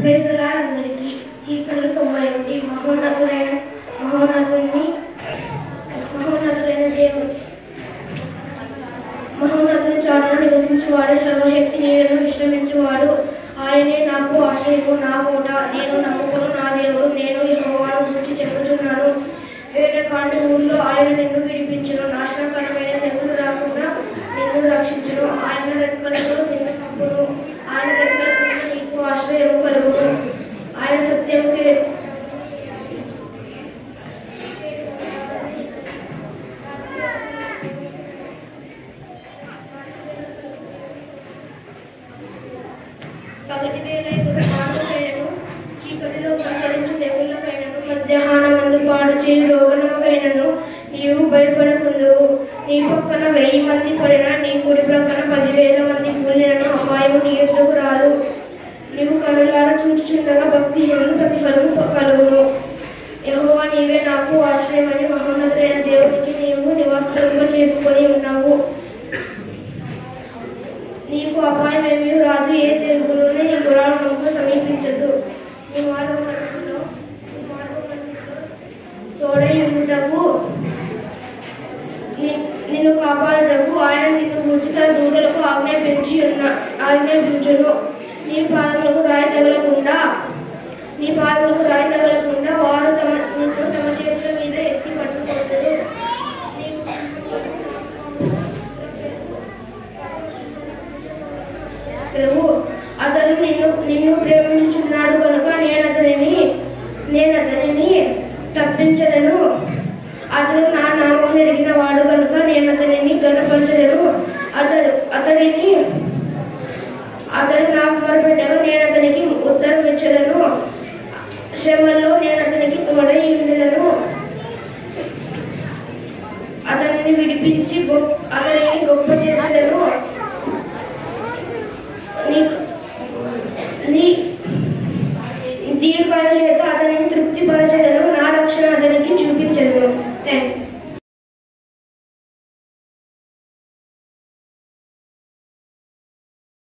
ప్రేజలారందరికీ కీర్తనలు 91 మహోన్నతులైన దేవుడు మహోన్నతుని చాటున నివసించువాడు, సర్వశక్తి నీడను విశ్రమించువాడు. ఆయనే నాకు ఆశ్రయము, నా కోట, నేను నమ్ముకును నా దేవుడు. నేను యెహోవాను గూర్చి చెప్పుచున్నాను. వేటకాండ ఊళ్ళో ఆయన నిన్ను విడిపించును, నాశనకరమైన తెగులు రాకుండా నిన్ను రక్షించును. ఆయన రెక్కలతో నిన్ను కప్పును, ఆయన రెక్కల కింద నీకు ఆశ్రయము కలుగును. ఆయన సత్యముకి పగటి వేళ మాటలైనను, చీకటిలో సంచరించు తెగుళ్ళకైనను, మధ్యాహ్నమందు పాడు చేయు రోగముకైనను నీవు భయపడకుందువు. నీ పక్కన 1000 మంది పడినా, నీ కుడి ప్రక్కన 10,000 మంది కూలినను అపాయము నీ ఎదురుకు రాదు. నీవు కనులారా చూచుచుండగా భక్తిహీనులకు ప్రతిఫలము కలుగును. యెహోవా నీవే నాకు ఆశ్రయమని మహోన్నతుడైన దేవునికి నీవు నివాసముగా చేసుకొని ఉన్నావు. నీకు అపాయమేమీ రాదు, ఏ తెగులును నీ గుడారమునకు సమీపించదు. నీ మార్గమందులో తోడై ఉండుటకు నిన్ను కాపాడుటకు ఆయన నిన్ను గూర్చి తన దూతలకు ఆజ్ఞాపించును. నీ పాదములకు రాయి తగలకుండా వారు తమ చేతుల మీద ఎత్తి పట్టుకుంటారు. అతడు నిన్ను ప్రేమించుచున్నాడు కనుక నేను అతనిని తప్పించదను. అతడు నా నామం ఎరిగిన వాడు కనుక నేను అతనిని గణపరచదను. అతడు నాకు మొరపెట్టగా నేను అతనికి ఉత్తరం ఇచ్చదను. శ్రమలో నేను అతనికి తోడై ఉండెదను. అతనిని విడిపించి అతనిని గొప్ప